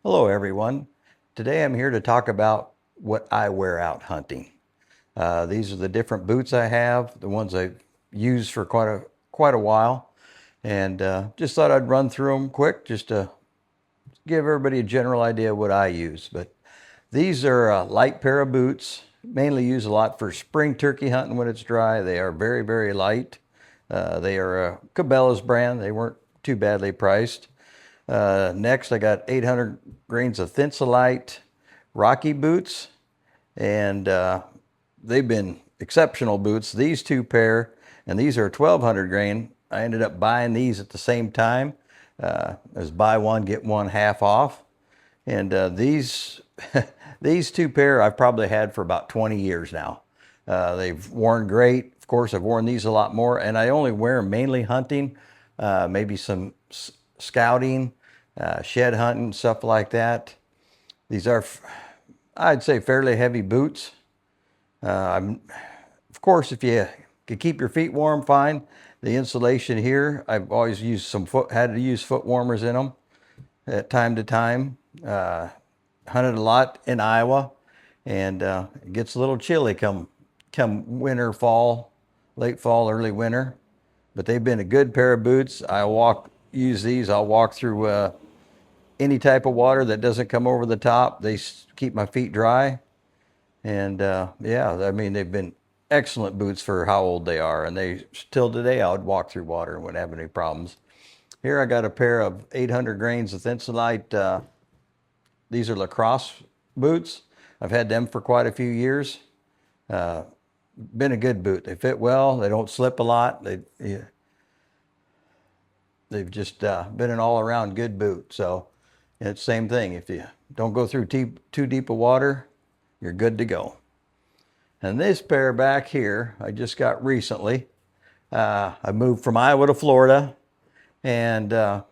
Hello everyone. Today I'm here to talk about what I wear out hunting. These are the different boots I have, the ones I've used for quite a while, and just thought I'd run through them quick just to give everybody a general idea of what I use. But these are a light pair of boots, mainly used a lot for spring turkey hunting when it's dry. They are very, very light. They are a Cabela's brand. They weren't too badly priced. Next, I got 800 grains of Thinsulite Rocky boots, and they've been exceptional boots. These two pair, and these are 1200 grain. I ended up buying these at the same time. As buy one, get one half off. And these two pair I've probably had for about 20 years now. They've worn great. Of course, I've worn these a lot more, and I only wear them mainly hunting, maybe some scouting, shed hunting, stuff like that. These are, I'd say, fairly heavy boots. Of course, if you can keep your feet warm, fine. The insulation here, I've always used had to use foot warmers in them at time to time. Hunted a lot in Iowa, and it gets a little chilly come winter, fall, late fall, early winter. But they've been a good pair of boots. I'll walk through any type of water that doesn't come over the top. They keep my feet dry. And yeah, I mean, they've been excellent boots for how old they are. And they still today, I would walk through water and wouldn't have any problems. Here I got a pair of 800 grains of Thinsulite. These are lacrosse boots. I've had them for quite a few years. Been a good boot. They fit well. They don't slip a lot. They've just been an all-around good boot. So it's the same thing. If you don't go through too deep of water, you're good to go. And this pair back here, I just got recently. I moved from Iowa to Florida, and a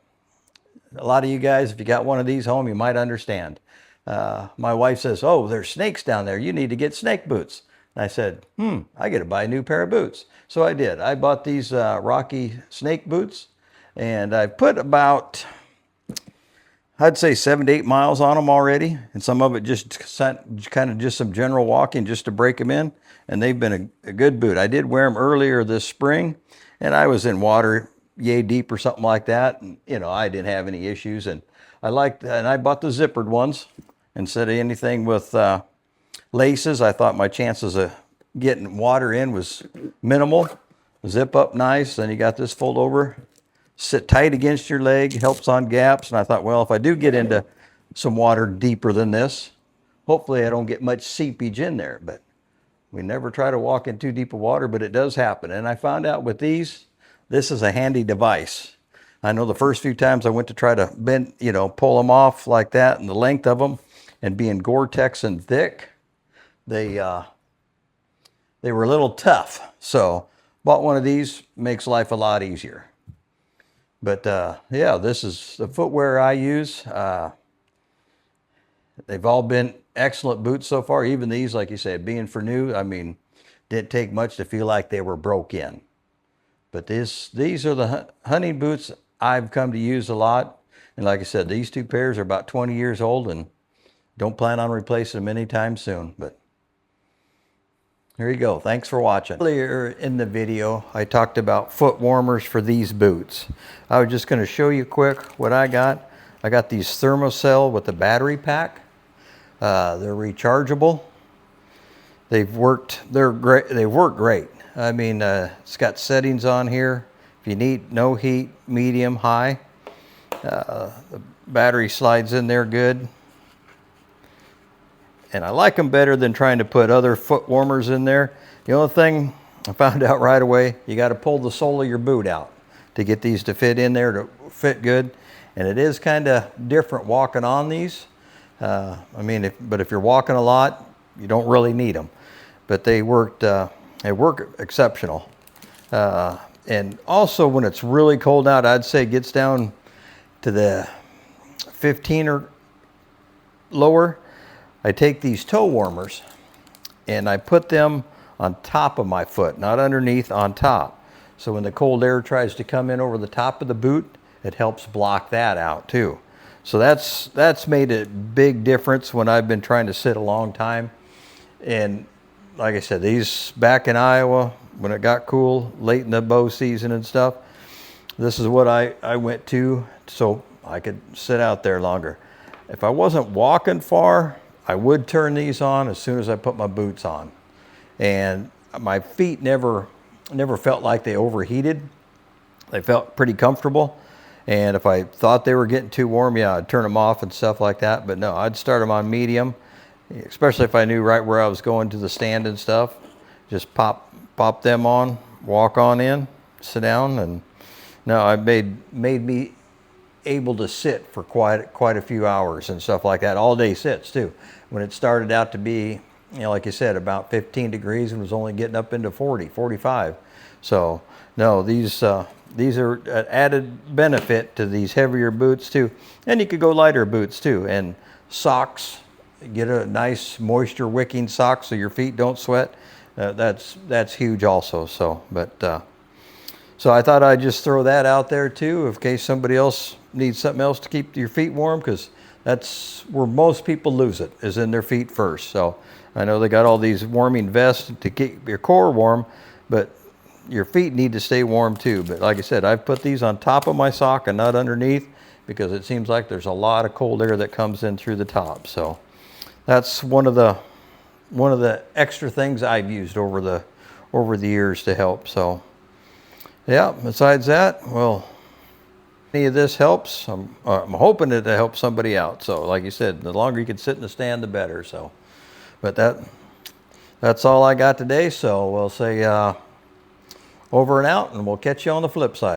lot of you guys, if you got one of these home, you might understand. My wife says, "Oh, there's snakes down there. You need to get snake boots." And I said, I got to buy a new pair of boots. So I did. I bought these Rocky snake boots, and I put about, I'd say 7 to 8 miles on them already. And some of it just kind of just some general walking just to break them in. And they've been a good boot. I did wear them earlier this spring, and I was in water yay deep or something like that. And, I didn't have any issues. And I bought the zippered ones instead of anything with laces. I thought my chances of getting water in was minimal. Zip up nice. Then you got this fold over, sit tight against your leg, helps on gaps. And I thought, well, if I do get into some water deeper than this, hopefully I don't get much seepage in there. But we never try to walk in too deep of water, but it does happen. And I found out with these, this is a handy device. I know the first few times I went to try to pull them off like that, and the length of them, and being Gore-Tex and thick, they were a little tough. So bought one of these, makes life a lot easier. But yeah, this is the footwear I use. They've all been excellent boots so far. Even these, like you said, being for new, I mean, didn't take much to feel like they were broke in. But these are the hunting boots I've come to use a lot. And like I said, these two pairs are about 20 years old, and don't plan on replacing them anytime soon. But here you go. Thanks for watching. Earlier in the video, I talked about foot warmers for these boots. I was just going to show you quick what I got. I got these Thermacell with the battery pack. They're rechargeable. They're great. They work great. I mean, it's got settings on here. If you need no heat, medium, high. The battery slides in there good. And I like them better than trying to put other foot warmers in there. The only thing I found out right away, you got to pull the sole of your boot out to get these to fit in there, to fit good. And it is kind of different walking on these. But if you're walking a lot, you don't really need them. But they work exceptional. And also when it's really cold out, I'd say it gets down to the 15 or lower. I take these toe warmers and I put them on top of my foot, not underneath, on top. So when the cold air tries to come in over the top of the boot, it helps block that out too. So that's made a big difference when I've been trying to sit a long time. And like I said, these back in Iowa, when it got cool, late in the bow season and stuff, this is what I went to so I could sit out there longer. If I wasn't walking far, I would turn these on as soon as I put my boots on. And my feet never felt like they overheated. They felt pretty comfortable. And if I thought they were getting too warm, yeah, I'd turn them off and stuff like that. But no, I'd start them on medium, especially if I knew right where I was going to the stand and stuff. Just pop them on, walk on in, sit down, and no, it made me able to sit for quite a few hours and stuff like that. All day sits too. When it started out to be, like you said, about 15 degrees and was only getting up into 40, 45. So no, these are an added benefit to these heavier boots too. And you could go lighter boots too. And socks, get a nice moisture wicking sock so your feet don't sweat. That's huge also. So, so I thought I'd just throw that out there too, in case somebody else needs something else to keep your feet warm, because that's where most people lose it, is in their feet first. So I know they got all these warming vests to keep your core warm, but your feet need to stay warm too. But like I said, I've put these on top of my sock and not underneath, because it seems like there's a lot of cold air that comes in through the top. So that's one of the extra things I've used over the years to help. So yeah, besides that, well, any of this helps. I'm hoping that it helps somebody out. So like you said, the longer you can sit in the stand, the better. So, but that's all I got today. So we'll say over and out, and we'll catch you on the flip side.